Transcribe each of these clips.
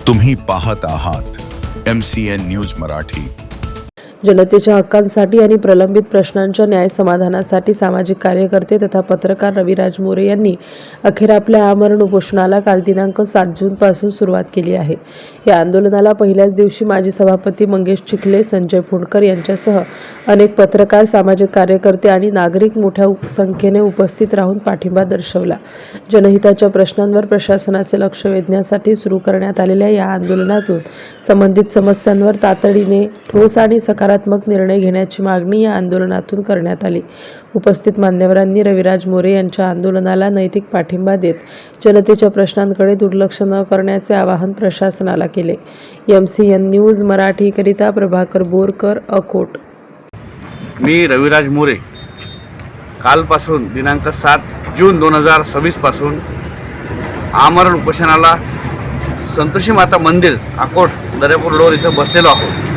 तुम्ही पाहत आहात MCN न्यूज मराठी। जनतेच्या हक्कांसाठी आणि प्रलंबित प्रश्नांच्या न्याय समाधानासाठी सामाजिक कार्यकर्ते तथा पत्रकार रविराज मोरे यांनी अखेर आपल्या आमरण उपोषणाला काल दिनांक 7 जून पासून सुरुवात केली आहे। या आंदोलनाला पहिल्याच दिवशी माजी सभापती मंगेश चिखले, संजय फुंडकर यांच्यासह अनेक पत्रकार, सामाजिक कार्यकर्ते आणि नागरिक मोठ्या संख्येने उपस्थित राहून पाठिंबा दर्शवला। जनहिताच्या प्रश्नांवर प्रशासनाचे लक्ष वेधण्यासाठी सुरू करण्यात आलेल्या या आंदोलनातून संबंधित समस्यांवर तातडीने ठोस आणि सकारात्मक निर्णय घेण्याची मागणी या आंदोलनातून करण्यात आली। उपस्थित मान्यवरांनी रविराज मोरे यांच्या आंदोलनाला नैतिक पाठिंबा देत जनतेच्या प्रश्नांकडे दुर्लक्ष न करण्याचे आवाहन प्रशासनाला केले। MCN न्यूज मराठी करिता प्रभाकर बोरकर, अकोट। मी रविराज मोरे कालपासून दिनांक 7 जून 2026 पासून आमरण उपोषणाला संतोषी माता मंदिर, अकोट, दर्यापूर रोड इथं बसलेलो आहोत।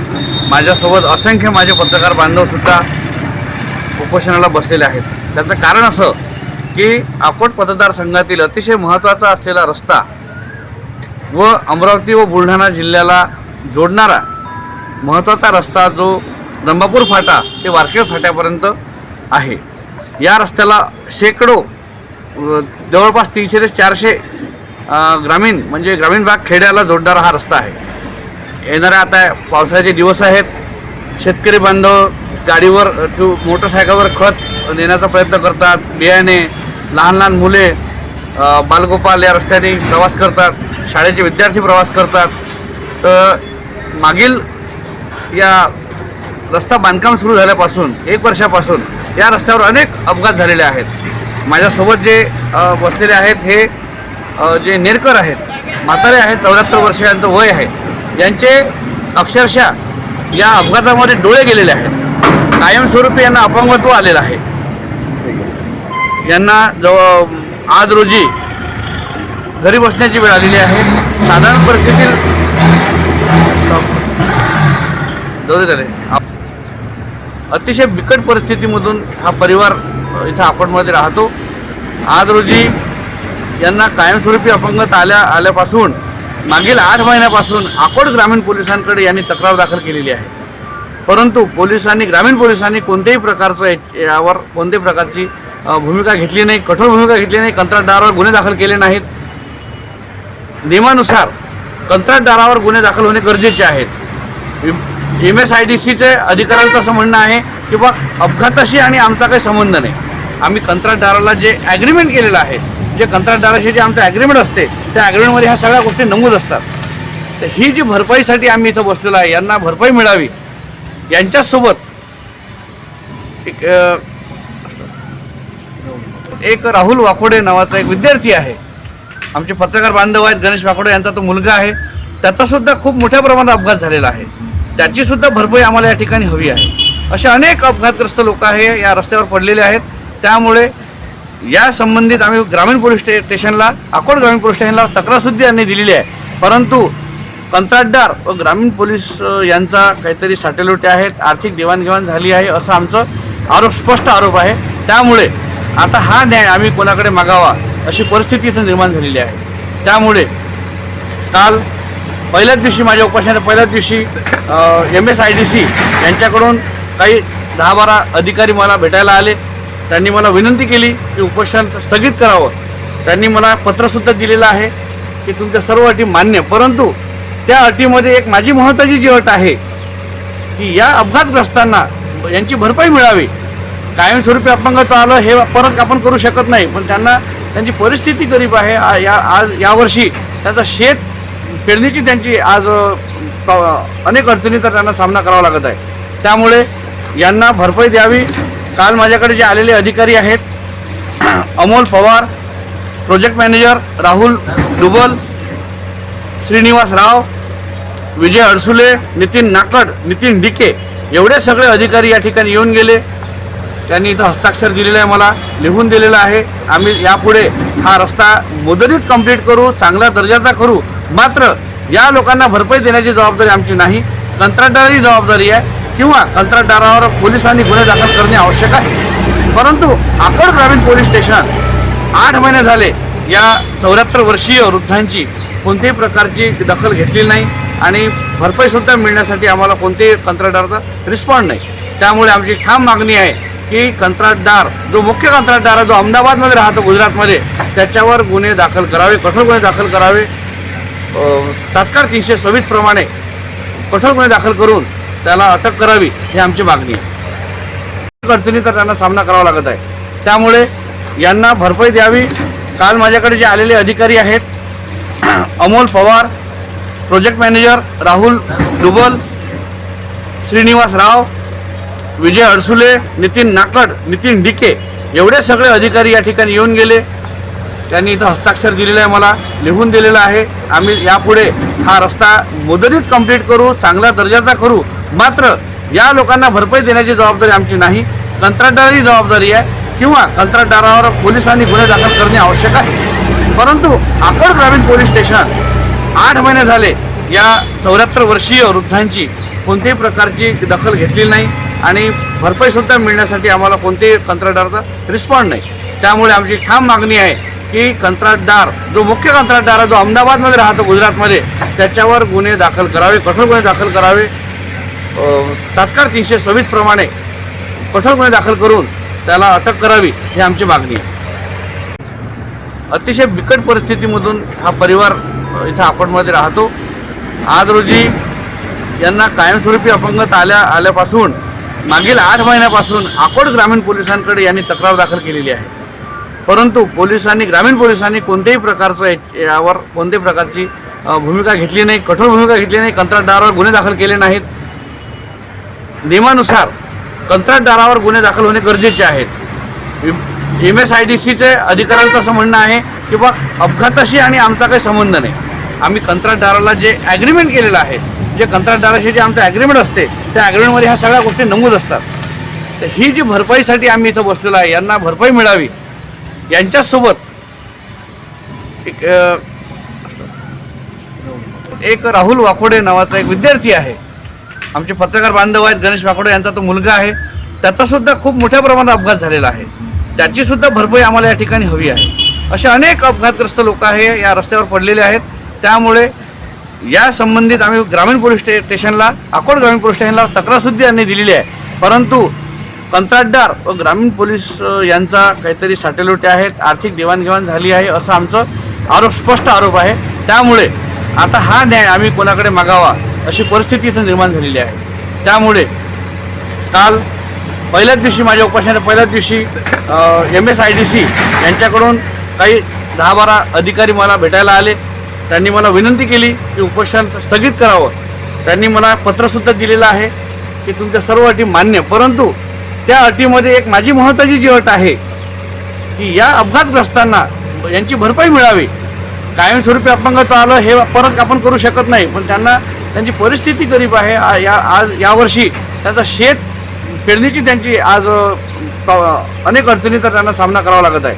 माझ्यासोबत असंख्य माझे पत्रकार बांधवसुद्धा उपोषणाला बसलेले आहेत। त्याचं कारण असं की अकोट मतदारसंघातील अतिशय महत्त्वाचा असलेला रस्ता व अमरावती व बुलढाणा जिल्ह्याला जोडणारा महत्त्वाचा रस्ता जो रंभापूर फाटा ते वारखेड फाट्यापर्यंत आहे, या रस्त्याला शेकडो जवळपास 300 ते 400 ग्रामीण म्हणजे ग्रामीण भाग खेड्याला जोडणारा हा रस्ता आहे। येणाऱ्या आता पावसाळ्याचे दिवस आहेत, शेतकरी बांधव गाडीवर मोटरसायकलवर खत नेण्याचा प्रयत्न करतात, बियाणे, लहान लहान मुले बालगोपाल या रस्त्याने प्रवास करतात, शाळेचे विद्यार्थी प्रवास करतात। तर मागील या रस्ता बांधकाम सुरू झाल्यापासून 1 वर्षापासून या रस्त्यावर अनेक अपघात झालेले आहेत। माझ्यासोबत जे बसलेले आहेत हे जे नेरकर आहेत, म्हातारे आहेत, 74 वर्ष यांचं वय आहे, यांचे अक्षरशः या अपघातामध्ये डोळे गेलेले आहेत। कायमस्वरूपी यांना अपंगत्व आलेलं आहे। यांना आज रोजी घरी बसण्याची वेळ आलेली आहे। साधारण परिस्थितीत अतिशय बिकट परिस्थितीमधून हा परिवार इथं अकोटमध्ये राहतो। आज रोजी यांना कायमस्वरूपी अपंगत आल्यापासून मागील 8 महिन्यापासून अकोट ग्रामीण पोलिसांकडे यांनी तक्रार दाखल केलेली आहे, परंतु ग्रामीण पोलिसांनी कोणत्याही प्रकारची भूमिका घेतली नाही, कठोर भूमिका घेतली नाही। कंत्राटदारावर गुन्हे दाखल केले नाहीत। नियमानुसार कंत्राटदारावर गुन्हे दाखल होणे गरजेचे आहेत। MSIDCचे अधिकाऱ्यांचं असं म्हणणं आहे की बा अपघाताशी आणि आमचा काही संबंध नाही। आम्ही कंत्राटदाराला जे ॲग्रीमेंट केलेलं आहे, जे कंत्राटदाराशी जे आमचं ॲग्रीमेंट असते त्या ॲग्रीमेंटमध्ये ह्या सगळ्या गोष्टी नमूद असतात। तर ही जी भरपाईसाठी आम्ही इथं बसलेलो आहे, यांना भरपाई मिळावी यांच्यासोबत एक राहुल वाकोडे नावाचा एक विद्यार्थी आहे, आमचे पत्रकार बांधव आहेत, गणेश वाकोडे यांचा तो मुलगा आहे, त्याचासुद्धा खूप मोठ्या प्रमाणात अपघात झालेला आहे। त्याचीसुद्धा भरपाई आम्हाला या ठिकाणी हवी आहे। अशा अनेक अपघातग्रस्त लोक आहे या रस्त्यावर पडलेले आहेत। त्यामुळे या संबंधित आम्ही ग्रामीण पोलीस स्टेशनला, अकोट ग्रामीण पोलीस स्टेशनला तक्रारसुद्धा यांनी दिलेली आहे, परंतु कंत्राटदार व ग्रामीण पोलीस यांचा काहीतरी साटेलोटे आहेत, आर्थिक देवाणघेवाण झाली आहे असं आमचं स्पष्ट आरोप आहे। त्यामुळे आता हा न्याय आम्ही कोणाकडे मागावा अशी परिस्थिती इथं निर्माण झालेली आहे। त्यामुळे काल पहिल्याच दिवशी माझ्या उपोषणाच्या पहिल्याच दिवशी MSIDC यांच्याकडून काही 10-12 अधिकारी मला भेटायला आले। त्यांनी मला विनंती केली की उपोषण स्थगित करावं। त्यांनी मला पत्रसुद्धा दिलेलं आहे की तुमच्या सर्व अटी मान्य, परंतु त्या अटीमध्ये एक माझी महत्त्वाची जी अट आहे की या अपघातग्रस्तांना यांची भरपाई मिळावी। कायमस्वरूपी अपंगत्व आलं हे परत आपण करू शकत नाही, पण त्यांची परिस्थिती गरीब आहे। आज यावर्षी त्यांचं शेत पेरणीची त्यांची आज अनेक अडचणींचा त्यांना सामना करावा लागत आहे। त्यामुळे यांना भरपाई द्यावी। काल माझ्याकडे जे आलेले अधिकारी आहेत, अमोल पवार, प्रोजेक्ट मॅनेजर राहुल डुबल, श्रीनिवास राव, विजय अडसुले, नितीन नाकड, नितीन डिके एवढे सगळे अधिकारी या ठिकाणी येऊन गेले। त्यांनी इथं हस्ताक्षर दिलेलं आहे, मला लिहून दिलेलं आहे। आम्ही यापुढे हा रस्ता मुदतीत कंप्लीट करू, चांगल्या दर्जाचा करू, मात्र या लोकांना भरपाई देण्याची जबाबदारी आमची नाही, कंत्राटदाराची जबाबदारी आहे किंवा कंत्राटदारावर पोलिसांनी गुन्हे दाखल करणे आवश्यक आहे। परंतु अकोट ग्रामीण पोलीस स्टेशन 8 महिने झाले या 74 वर्षीय वृद्धांची कोणत्याही प्रकारची दखल घेतलेली नाही आणि भरपाईसुद्धा मिळण्यासाठी आम्हाला कोणत्याही कंत्राटदाराचा रिस्पॉन्ड नाही. त्यामुळे आमची ठाम मागणी आहे की कंत्राटदार जो मुख्य कंत्राटदार आहे, जो अहमदाबादमध्ये राहतो गुजरातमध्ये, त्याच्यावर गुन्हे दाखल करावे, कठोर गुन्हे दाखल करावे. तात्काळ 326 प्रमाणे कठोर गुन्हे दाखल करून त्याला अटक करावी ही आमची मागणी आहे. अडचणीचा त्यांना सामना करावा लागत आहे. त्यामुळे यांना भरपाई द्यावी. काल माझ्याकडे जे आलेले अधिकारी आहेत, अमोल पवार, प्रोजेक्ट मॅनेजर राहुल डुबल, श्रीनिवास राव, विजय अडसुले, नितीन नाकड, नितीन डिके, एवढे सगळे अधिकारी या ठिकाणी येऊन गेले. त्यांनी इथं हस्ताक्षर दिलेलं आहे, मला लिहून दिलेलं आहे. आम्ही यापुढे हा रस्ता मुदतीत कंप्लीट करू, चांगल्या दर्जाचा करू. मात्र या लोकांना भरपाई देण्याची जबाबदारी आमची नाही, कंत्राटदाराची जबाबदारी आहे किंवा कंत्राटदारावर पोलिसांनी गुन्हे दाखल करणे आवश्यक आहे. परंतु आकड ग्रामीण पोलीस स्टेशन 8 महिने झाले या 74 वर्षीय वृद्धांची कोणत्याही प्रकारची दखल घेतलेली नाही आणि भरपाईसुद्धा मिळण्यासाठी आम्हाला कोणत्याही कंत्राटदाराचा रिस्पॉन्ड नाही. त्यामुळे आमची ठाम मागणी आहे की कंत्राटदार जो मुख्य कंत्राटदार आहे, जो अहमदाबादमध्ये राहतो गुजरातमध्ये, त्याच्यावर गुन्हे दाखल करावे, कठोर गुन्हे दाखल करावे. तात्काळ 326 प्रमाणे कठोर गुन्हे दाखल करून त्याला अटक करावी ही आमची मागणी आहे. अतिशय बिकट परिस्थितीमधून हा परिवार इथं अकोटमध्ये राहतो. आज रोजी यांना कायमस्वरूपी अपंगत आल्यापासून मागील 8 महिन्यापासून अकोट ग्रामीण पोलिसांकडे यांनी तक्रार दाखल केलेली आहे. परंतु ग्रामीण पोलिसांनी कोणत्याही प्रकारचं यावर कोणत्याही प्रकारची भूमिका घेतली नाही, कठोर भूमिका घेतली नाही. कंत्राटदारावर गुन्हे दाखल केले नाहीत. नियमानुसार कंत्राटदारावर गुन्हे दाखल होणे गरजेचे आहेत. MSIDCचे अधिकाऱ्यांचं असं म्हणणं आहे की बा अपघाताशी आणि आमचा काही संबंध नाही. आम्ही कंत्राटदाराला जे ॲग्रीमेंट केलेलं आहे, जे कंत्राटदाराशी जे आमचं ॲग्रीमेंट असते, त्या ॲग्रीमेंटमध्ये ह्या सगळ्या गोष्टी नमूद असतात. तर ही जी भरपाईसाठी आम्ही इथं बसलेलो आहे, यांना भरपाई मिळावी यांच्यासोबत एक राहुल वाकोडे नावाचा एक विद्यार्थी आहे. आमचे पत्रकार बांधव आहेत, गणेश वाकोडे यांचा तो मुलगा आहे. त्याचासुद्धा खूप मोठ्या प्रमाणात अपघात झालेला आहे. त्याचीसुद्धा भरपाई आम्हाला या ठिकाणी हवी आहे. असे अनेक अपघातग्रस्त लोक आहे या रस्त्यावर पडलेले आहेत. त्यामुळे या संबंधित आम्ही ग्रामीण पोलीस स्टेशनला, अकोट ग्रामीण पोलीस स्टेशनला तक्रारसुद्धा यांनी दिलेली आहे. परंतु कंत्राटदार व ग्रामीण पोलीस यांचा काहीतरी साटेलोटे आहेत, आर्थिक देवाणघेवाण झाली आहे असं आमचं स्पष्ट आरोप आहे. त्यामुळे आता हा न्याय आम्ही कोणाकडे मागावा अशी परिस्थिती इथं निर्माण झालेली आहे. त्यामुळे काल पहिल्याच दिवशी, माझ्या उपोषणाच्या पहिल्याच दिवशी MSIDC यांच्याकडून काही 10-12 अधिकारी मला भेटायला आले. त्यांनी मला विनंती केली की उपोषण स्थगित करावं. त्यांनी मला पत्रसुद्धा दिलेलं आहे की तुमच्या सर्व अटी मान्य, परंतु त्या अटीमध्ये एक माझी महत्त्वाची जी अट आहे की या अपघातग्रस्तांना यांची भरपाई मिळावी. कायमस्वरूपी अपंगत्व आलं हे परत आपण करू शकत नाही, पण त्यांची परिस्थिती गरीब आहे. आज यावर्षी त्यांचं शेत पेरणीची त्यांची आज अनेक अडचणीचा त्यांना सामना करावा लागत आहे.